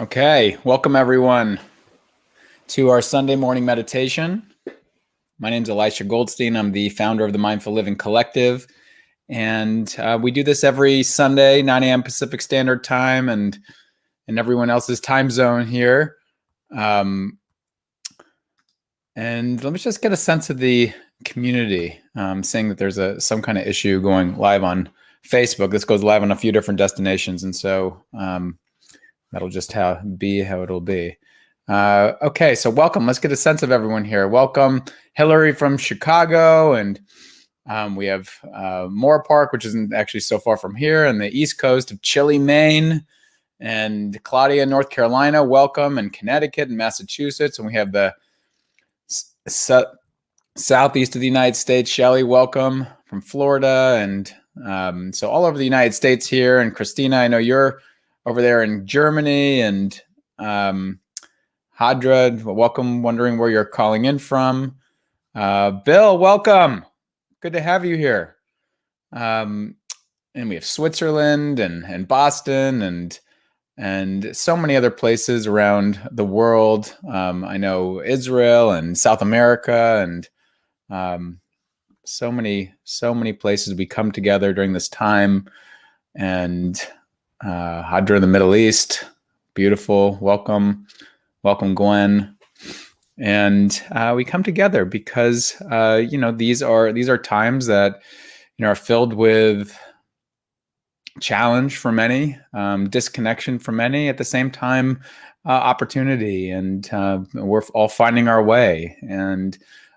Okay, welcome everyone to our Sunday morning meditation. My name is Elisha Goldstein. I'm the founder of the Mindful Living Collective, and we do this every Sunday, 9 a.m. Pacific Standard Time, and everyone else's time zone here. And let me just get a sense of the community. Saying that there's some kind of issue going live on Facebook. This goes live on a few different destinations, and so that'll just be how it'll be. Okay, so welcome. Let's get a sense of everyone here. Welcome, Hillary from Chicago, and we have Moore Park, which isn't actually so far from here, and the east coast of Chile, Maine, and Claudia, North Carolina. Welcome, and Connecticut and Massachusetts, and we have the southeast of the United States. Shelley, welcome from Florida, and so all over the United States here. And Christina, I know you're over there in Germany, and Hadra, welcome, wondering where you're calling in from. Bill, welcome. Good to have you here. And we have Switzerland and Boston and so many other places around the world. I know Israel and South America and so many places we come together during this time. And Hadra in the Middle East, beautiful. Welcome, Gwen. And we come together because these are times that are filled with challenge for many, disconnection for many. At the same time, opportunity, and we're all finding our way and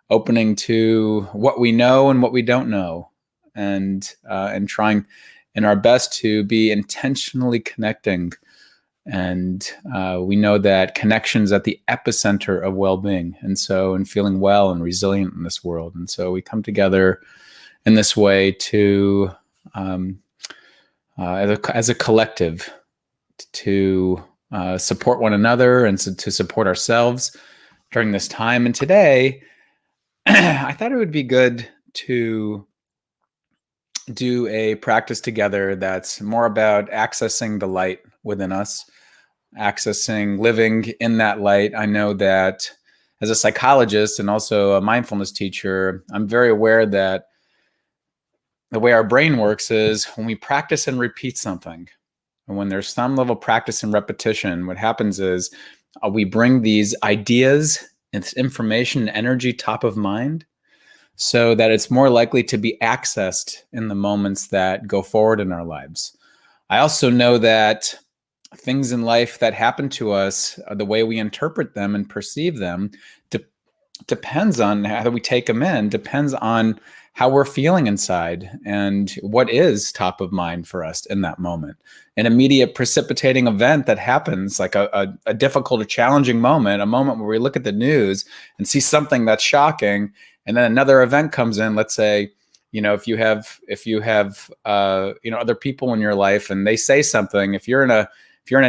opening to what we know and what we don't know, and trying in our best to be intentionally connecting. And we know that connection's at the epicenter of well-being, and feeling well and resilient in this world. And so we come together in this way to, as a collective, to support one another and to support ourselves during this time. And today, I thought it would be good to do a practice together that's more about accessing the light within us, accessing living in that light. I know that as a psychologist and also a mindfulness teacher, I'm very aware that the way our brain works is when we practice and repeat something, and when there's some level of practice and repetition, what happens is we bring these ideas and information and energy top of mind, so that it's more likely to be accessed in the moments that go forward in our lives. I also know that things in life that happen to us, the way we interpret them and perceive them, depends on how we take them in, depends on how we're feeling inside and what is top of mind for us in that moment. An immediate precipitating event that happens, like a difficult or challenging moment, a moment where we look at the news and see something that's shocking, and then another event comes in. Let's say, if you have other people in your life and they say something, if you're in a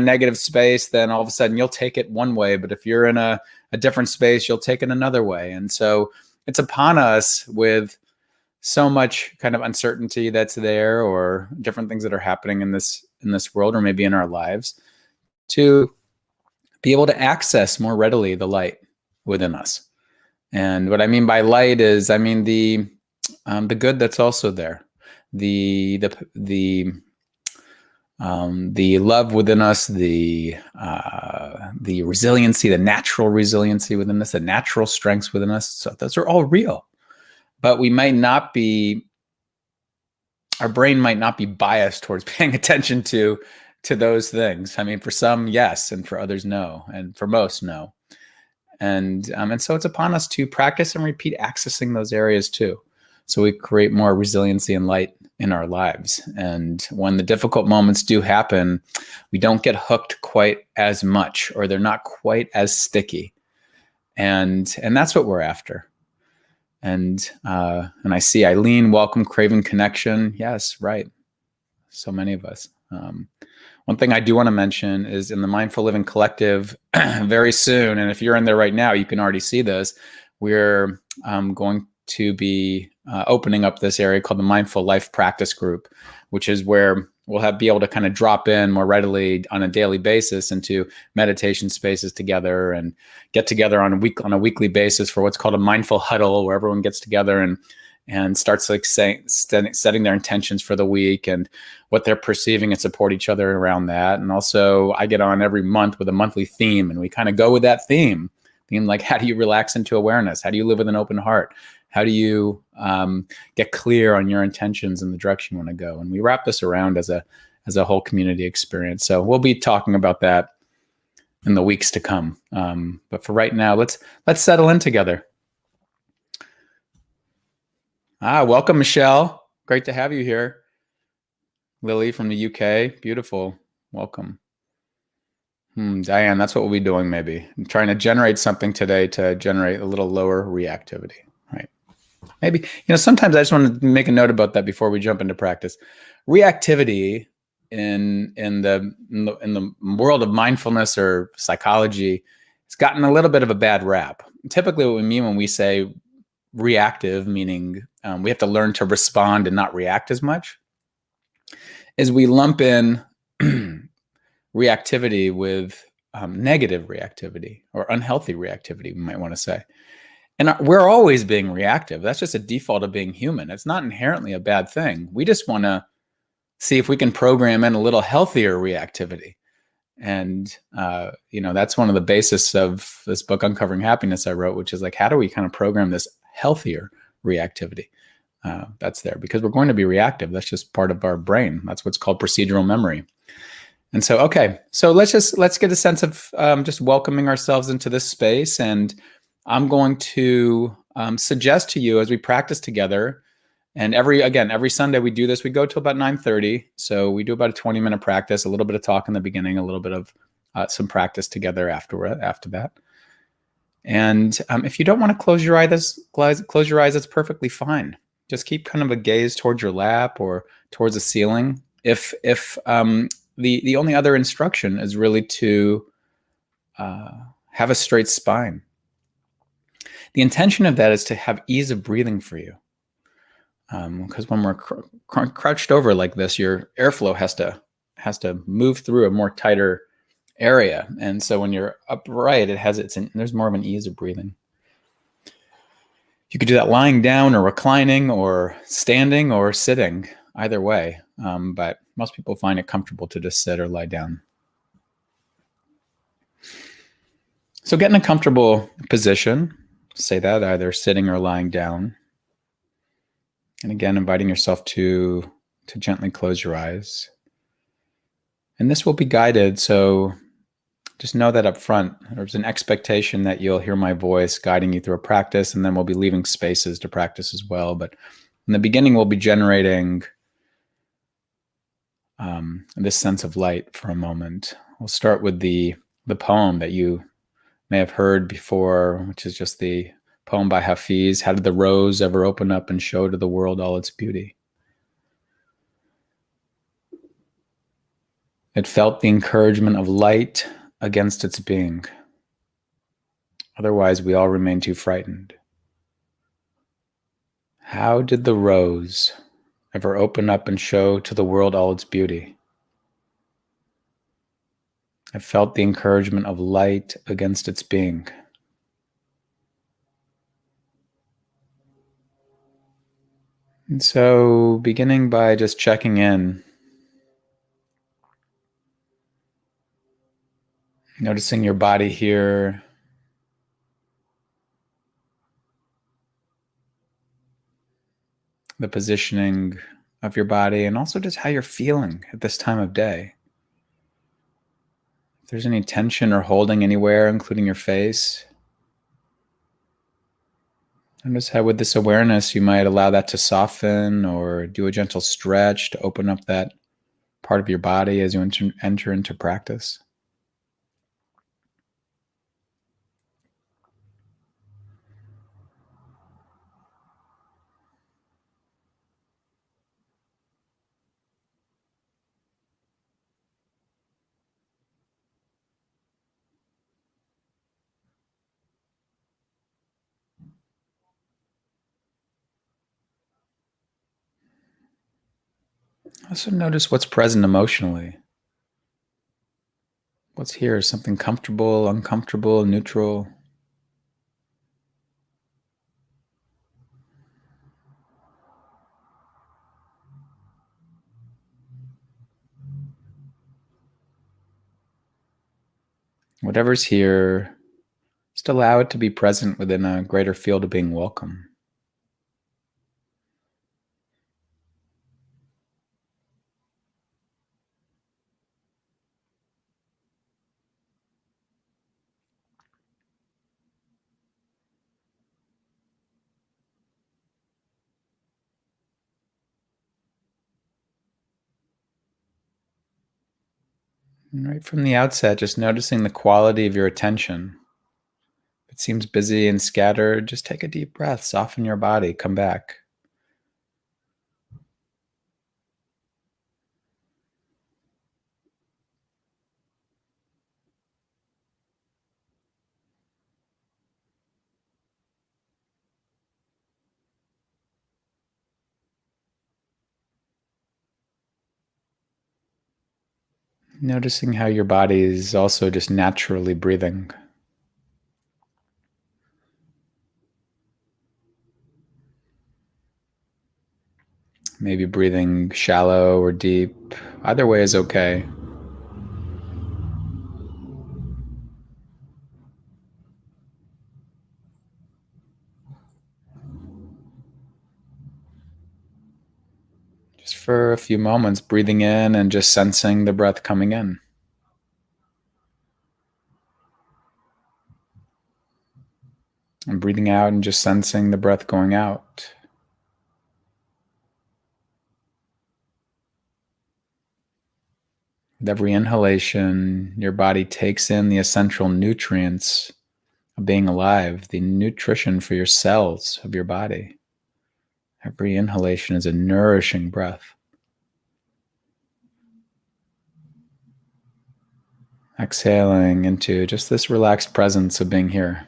negative space, then all of a sudden you'll take it one way, but if you're in a different space, you'll take it another way. And so it's upon us, with so much kind of uncertainty that's there, or different things that are happening in this world, or maybe in our lives, to be able to access more readily the light within us. And what I mean by light is, I mean the good that's also there, the love within us, the resiliency, the natural resiliency within us, the natural strengths within us. So those are all real, but our brain might not be biased towards paying attention to those things. I mean, for some, yes, and for others, no, and for most, no. And so it's upon us to practice and repeat accessing those areas too, so we create more resiliency and light in our lives. And when the difficult moments do happen, we don't get hooked quite as much, or they're not quite as sticky. And that's what we're after. And I see Eileen, welcome, craving connection. Yes, right. So many of us. One thing I do want to mention is in the Mindful Living Collective, very soon, and if you're in there right now, you can already see this, we're going to be opening up this area called the Mindful Life Practice Group, which is where we'll be able to kind of drop in more readily on a daily basis into meditation spaces together and get together on a weekly basis for what's called a mindful huddle, where everyone gets together and starts like setting their intentions for the week and what they're perceiving and support each other around that. And also I get on every month with a monthly theme, and we kind of go with that theme like, how do you relax into awareness? How do you live with an open heart? How do you get clear on your intentions and the direction you want to go? And we wrap this around as a whole community experience. So we'll be talking about that in the weeks to come. But for right now, let's settle in together. Welcome, Michelle. Great to have you here. Lily from the UK. Beautiful. Welcome. Diane, that's what we'll be doing maybe. I'm trying to generate something today to generate a little lower reactivity, right? Maybe, sometimes I just want to make a note about that before we jump into practice. Reactivity in the world of mindfulness or psychology, it's gotten a little bit of a bad rap. Typically what we mean when we say reactive, meaning we have to learn to respond and not react as much, is we lump in reactivity with negative reactivity or unhealthy reactivity, we might want to say. And we're always being reactive. That's just a default of being human. It's not inherently a bad thing. We just want to see if we can program in a little healthier reactivity. And, that's one of the basis of this book, Uncovering Happiness, I wrote, which is like, how do we kind of program this healthier reactivity? That's there because we're going to be reactive. That's just part of our brain. That's what's called procedural memory. And so, okay, so let's get a sense of just welcoming ourselves into this space. And I'm going to suggest to you as we practice together, and every Sunday we do this, we go till about 9:30. So we do about a 20-minute practice, a little bit of talk in the beginning, a little bit of some practice together after that. And if you don't want to close your eyes, that's perfectly fine. Just keep kind of a gaze towards your lap or towards the ceiling. If the only other instruction is really to have a straight spine. The intention of that is to have ease of breathing for you. Because when we're crouched over like this, your airflow has to move through a more tighter area. And so when you're upright, there's more of an ease of breathing. You could do that lying down or reclining or standing or sitting, either way. But most people find it comfortable to just sit or lie down. So get in a comfortable position. Say that either sitting or lying down. And again, inviting yourself to gently close your eyes. And this will be guided, so just know that up front. There's an expectation that you'll hear my voice guiding you through a practice, and then we'll be leaving spaces to practice as well. But in the beginning, we'll be generating this sense of light for a moment. We'll start with the poem that you may have heard before, which is just the poem by Hafiz, How Did the Rose Ever Open Up and Show to the World All Its Beauty? It felt the encouragement of light against its being. Otherwise, we all remain too frightened. How did the rose ever open up and show to the world all its beauty? It felt the encouragement of light against its being. And so, beginning by just checking in, noticing your body here, the positioning of your body, and also just how you're feeling at this time of day. If there's any tension or holding anywhere, including your face, notice how with this awareness you might allow that to soften or do a gentle stretch to open up that part of your body as you enter into practice. Also, notice what's present emotionally. What's here? Something comfortable, uncomfortable, neutral? Whatever's here, just allow it to be present within a greater field of being welcome. And right from the outset, just noticing the quality of your attention. If it seems busy and scattered, just take a deep breath, soften your body, come back. Noticing how your body is also just naturally breathing. Maybe breathing shallow or deep. Either way is okay. Just for a few moments, breathing in and just sensing the breath coming in. And breathing out and just sensing the breath going out. With every inhalation, your body takes in the essential nutrients of being alive, the nutrition for your cells of your body. Every inhalation is a nourishing breath. Exhaling into just this relaxed presence of being here.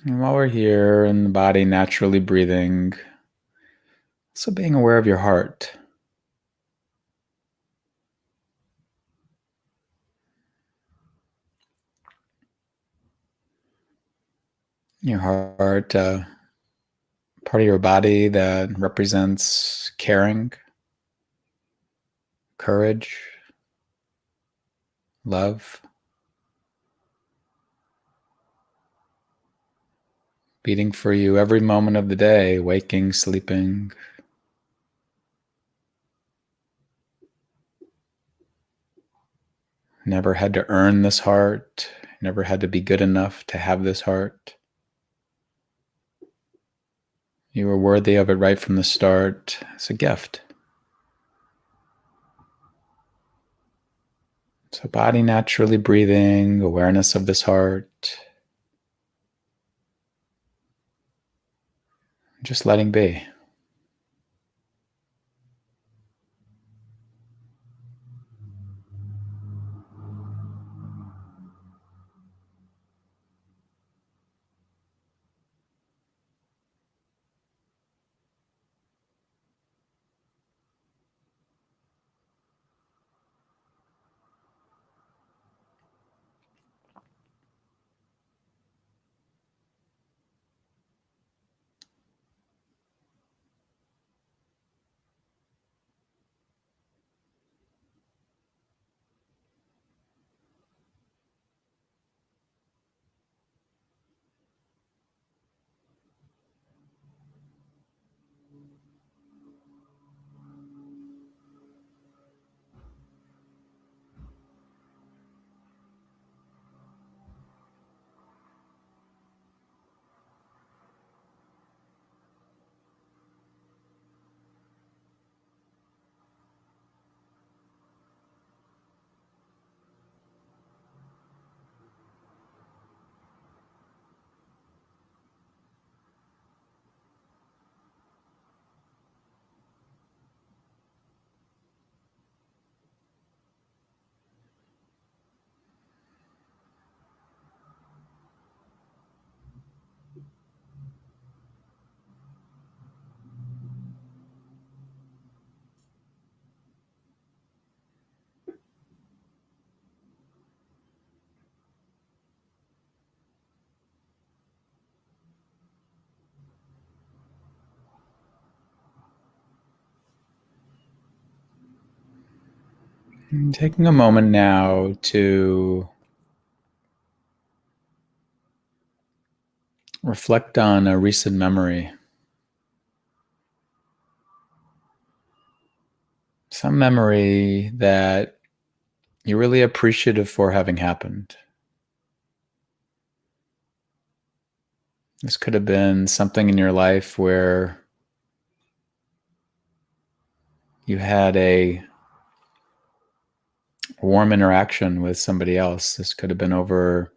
And while we're here and the body naturally breathing, also being aware of your heart. Your heart, part of your body that represents caring, courage, love, beating for you every moment of the day, waking, sleeping. Never had to earn this heart, never had to be good enough to have this heart. You were worthy of it right from the start. It's a gift. So, body naturally breathing, awareness of this heart, just letting be. And taking a moment now to reflect on a recent memory. Some memory that you're really appreciative for having happened. This could have been something in your life where you had a warm interaction with somebody else. This could have been over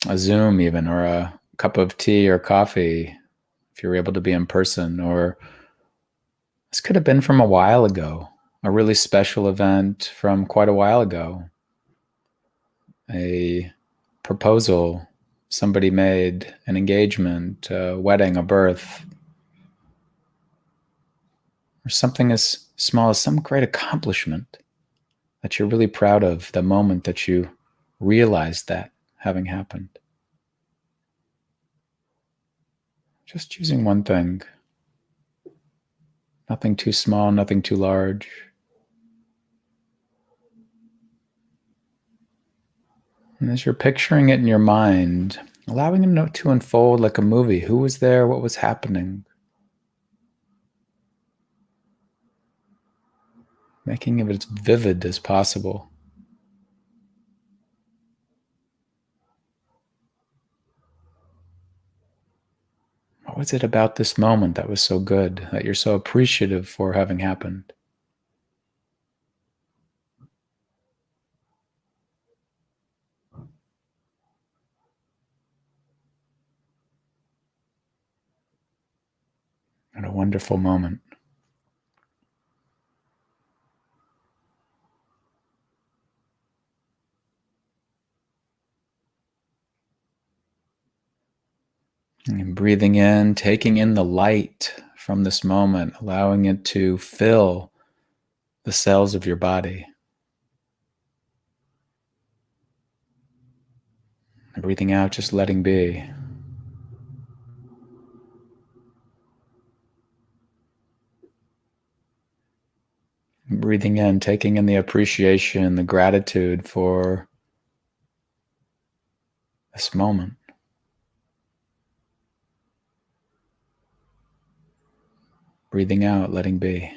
a Zoom, even, or a cup of tea or coffee, if you were able to be in person. Or this could have been from a while ago, a really special event from quite a while ago, a proposal somebody made, an engagement, a wedding, a birth, or something as small as some great accomplishment that you're really proud of, the moment that you realized that having happened. Just choosing one thing. Nothing too small, nothing too large. And as you're picturing it in your mind, allowing it to unfold like a movie. Who was there? What was happening? Making it as vivid as possible. What was it about this moment that was so good, that you're so appreciative for having happened? What a wonderful moment. And breathing in, taking in the light from this moment, allowing it to fill the cells of your body. And breathing out, just letting be. Breathing in, taking in the appreciation, the gratitude for this moment. Breathing out, letting be.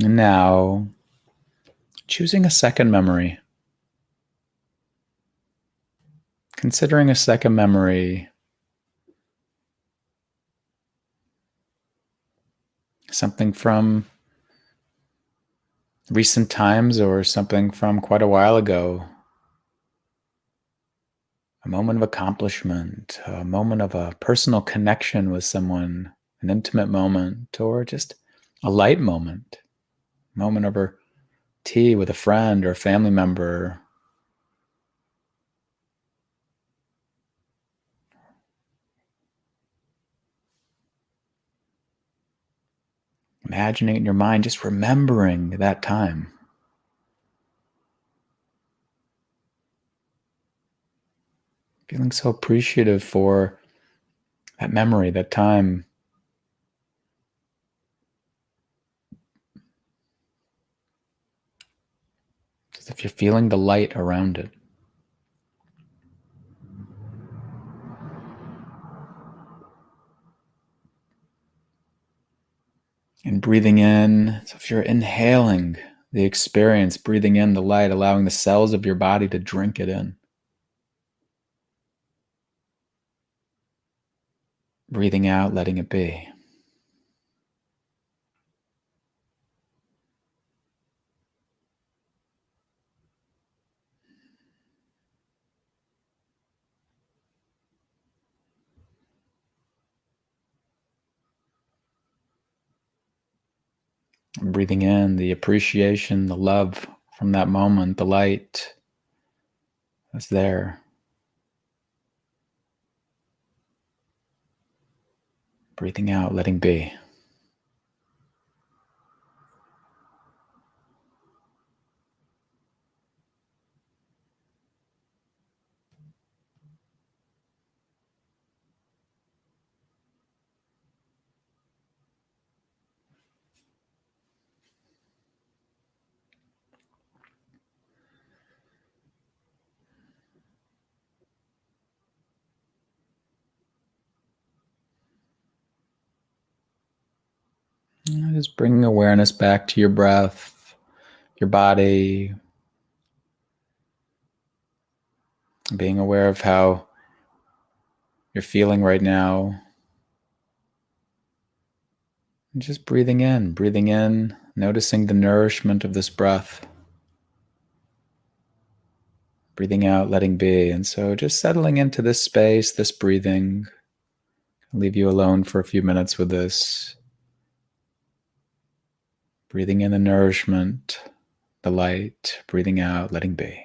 And now, choosing a second memory. Considering a second memory something from recent times or something from quite a while ago. A moment of accomplishment, a moment of a personal connection with someone, an intimate moment, or just a light moment over tea with a friend or a family member. Imagining it in your mind, just remembering that time. Feeling so appreciative for that memory, that time. As if you're feeling the light around it. And breathing in, so if you're inhaling the experience, breathing in the light, allowing the cells of your body to drink it in. Breathing out, letting it be. Breathing in the appreciation, the love from that moment, the light that's there. Breathing out, letting be. Just bringing awareness back to your breath, your body, being aware of how you're feeling right now. And just breathing in, noticing the nourishment of this breath. Breathing out, letting be. And so just settling into this space, this breathing. I'll leave you alone for a few minutes with this. Breathing in the nourishment, the light, breathing out, letting be.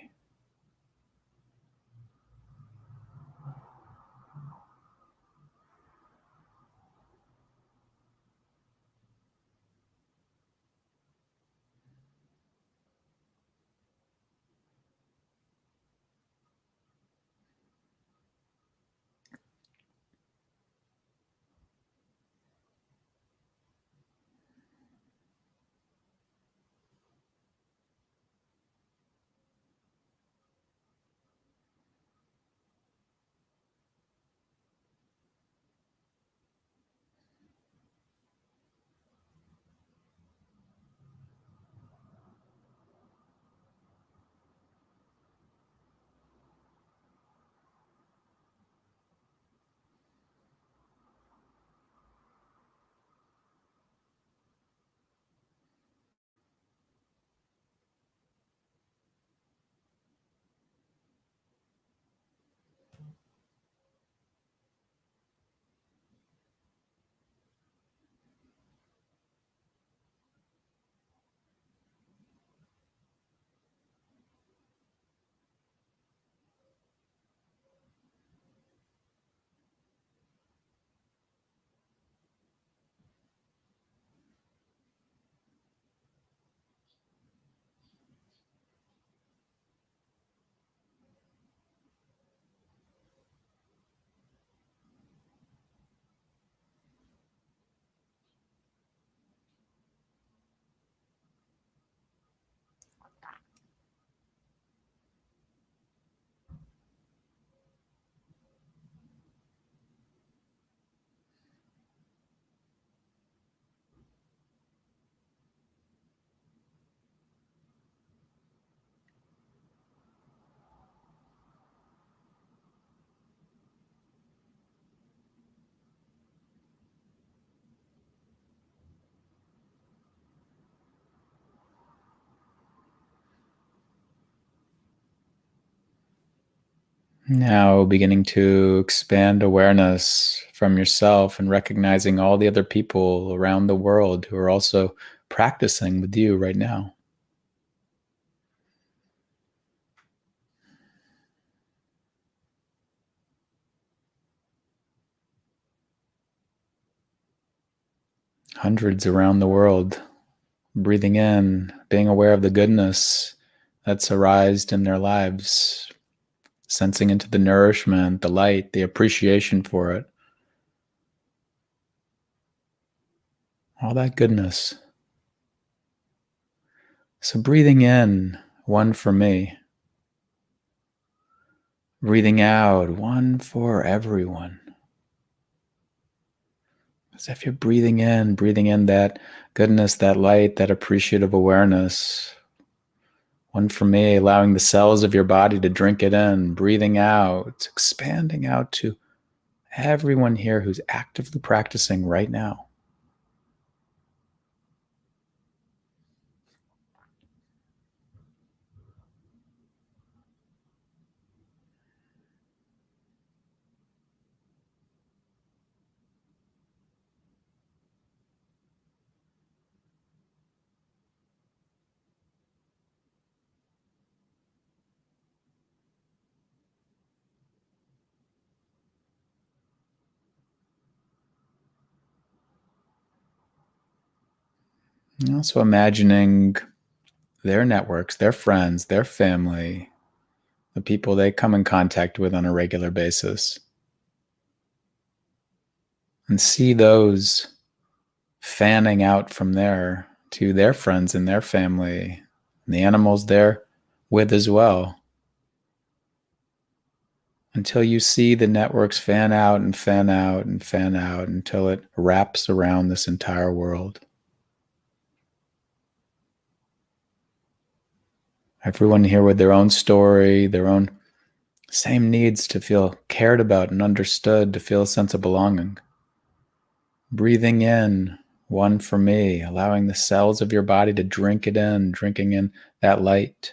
Now beginning to expand awareness from yourself and recognizing all the other people around the world who are also practicing with you right now. Hundreds around the world, breathing in, being aware of the goodness that's arised in their lives, sensing into the nourishment, the light, the appreciation for it, all that goodness. So breathing in, one for me. Breathing out, one for everyone. As if you're breathing in that goodness, that light, that appreciative awareness. One for me, allowing the cells of your body to drink it in, breathing out, expanding out to everyone here who's actively practicing right now. And also imagining their networks, their friends, their family, the people they come in contact with on a regular basis, and see those fanning out from there to their friends and their family, and the animals they're with as well, until you see the networks fan out and fan out and fan out until it wraps around this entire world. Everyone here with their own story, their own same needs to feel cared about and understood, to feel a sense of belonging. Breathing in, one for me, allowing the cells of your body to drink it in, drinking in that light.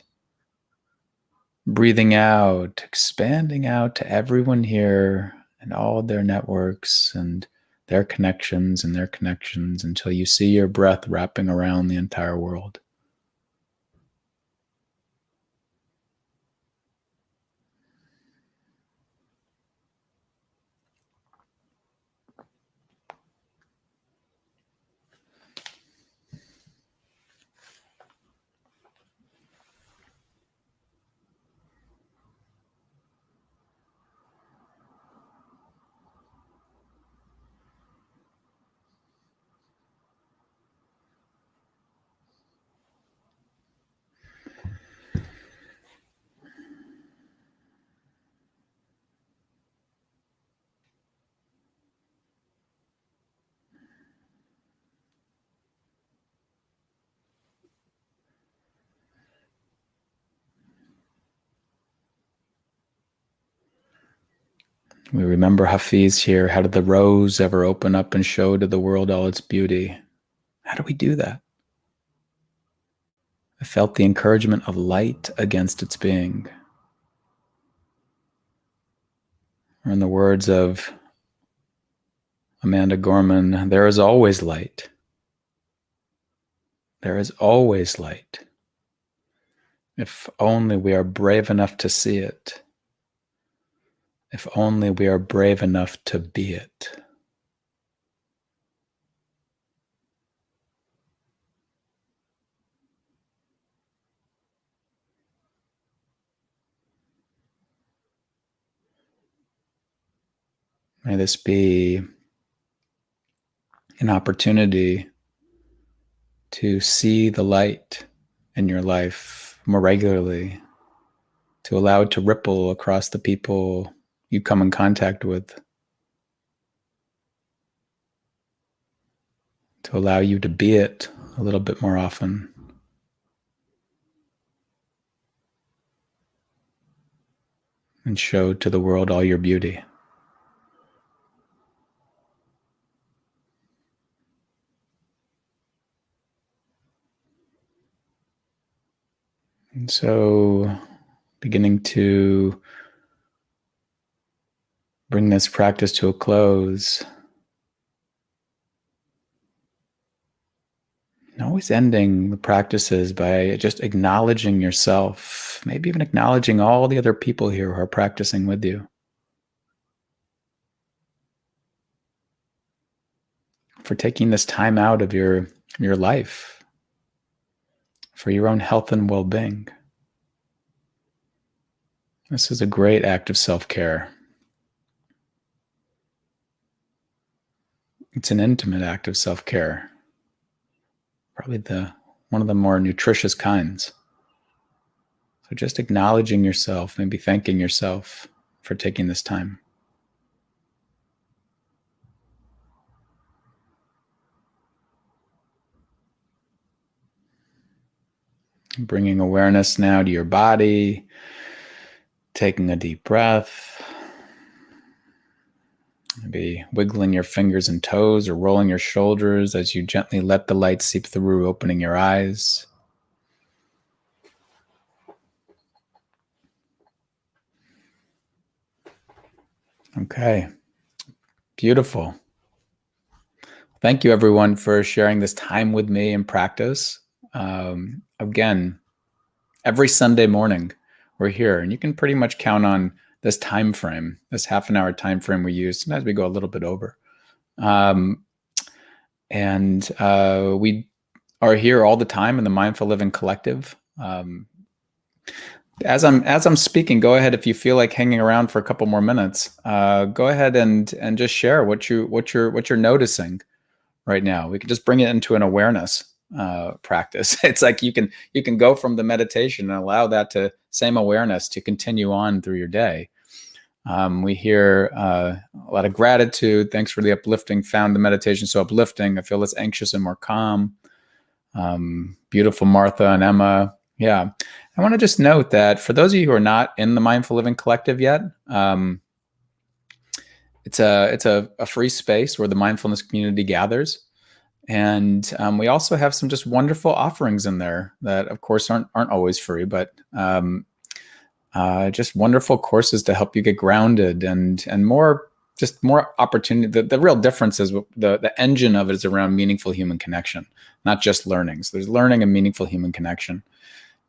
Breathing out, expanding out to everyone here and all their networks and their connections until you see your breath wrapping around the entire world. We remember Hafiz here. How did the rose ever open up and show to the world all its beauty? How do we do that? I felt the encouragement of light against its being. Or in the words of Amanda Gorman, there is always light. There is always light. If only we are brave enough to see it. If only we are brave enough to be it. May this be an opportunity to see the light in your life more regularly, to allow it to ripple across the people you come in contact with, to allow you to be it a little bit more often. And show to the world all your beauty. And so, beginning to bring this practice to a close, and always ending the practices by just acknowledging yourself, maybe even acknowledging all the other people here who are practicing with you, for taking this time out of your life for your own health and well-being. This is a great act of self-care. It's an intimate act of self-care, probably one of the more nutritious kinds. So just acknowledging yourself, maybe thanking yourself for taking this time. Bringing awareness now to your body, taking a deep breath, maybe wiggling your fingers and toes or rolling your shoulders as you gently let the light seep through, opening your eyes. Okay, beautiful. Thank you, everyone, for sharing this time with me in practice. Again, every Sunday morning, we're here, and you can pretty much count on this time frame, this half an hour time frame we use. Sometimes we go a little bit over. We are here all the time in the Mindful Living Collective. As I'm speaking, go ahead if you feel like hanging around for a couple more minutes. Go ahead and just share what you're noticing right now. We can just bring it into an awareness practice. It's like you can go from the meditation and allow that same awareness to continue on through your day. We hear a lot of gratitude. Thanks for the uplifting. Found the meditation so uplifting. I feel less anxious and more calm. Beautiful Martha and Emma. Yeah. I want to just note that for those of you who are not in the Mindful Living Collective yet, it's a free space where the mindfulness community gathers. And we also have some just wonderful offerings in there that, of course, aren't always free, but just wonderful courses to help you get grounded and more opportunity. The real difference is the engine of it is around meaningful human connection, not just learning. So there's learning and meaningful human connection.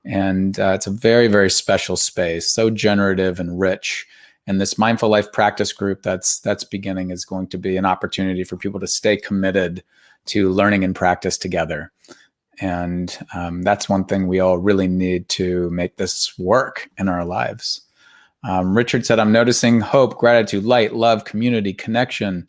And it's a very, very special space, so generative and rich. And this Mindful Life practice group that's beginning is going to be an opportunity for people to stay committed to learning and practice together. And that's one thing we all really need to make this work in our lives. Richard said, I'm noticing hope, gratitude, light, love, community, connection.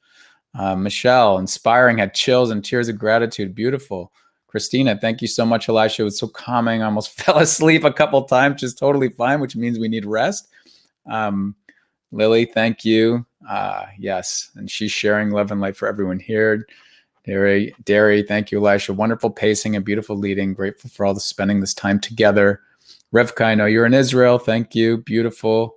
Michelle, inspiring, had chills and tears of gratitude. Beautiful. Christina, thank you so much, Elisha. It was so calming. I almost fell asleep a couple times, just totally fine, which means we need rest. Lily, thank you. Yes, and she's sharing love and light for everyone here. Derry, thank you, Elisha. Wonderful pacing and beautiful leading. Grateful for all the spending this time together. Rivka, I know you're in Israel. Thank you. Beautiful.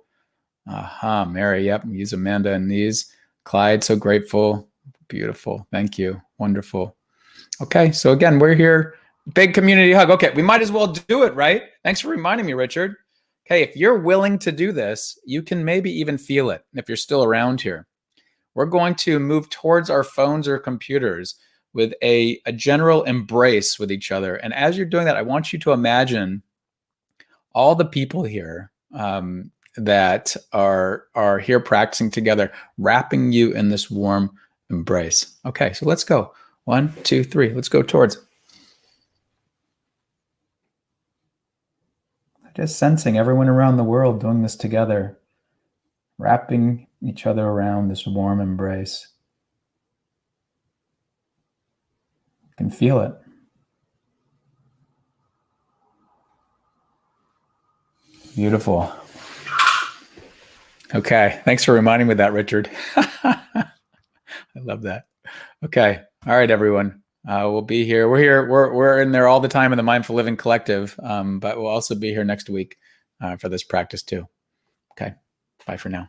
Mary, yep. Use Amanda in these. Clyde, so grateful. Beautiful. Thank you. Wonderful. Okay, so again, we're here. Big community hug. Okay, we might as well do it, right? Thanks for reminding me, Richard. Okay, if you're willing to do this, you can maybe even feel it if you're still around here. We're going to move towards our phones or computers with a general embrace with each other. And as you're doing that, I want you to imagine all the people here that are here practicing together, wrapping you in this warm embrace. Okay, so let's go. 1, 2, 3. Let's go towards it. Just sensing everyone around the world doing this together, wrapping each other around this warm embrace. You can feel it. Beautiful. Okay, thanks for reminding me of that, Richard. I love that. Okay, all right, everyone. We'll be here. We're here. We're in there all the time in the Mindful Living Collective, but we'll also be here next week for this practice too. Okay, bye for now.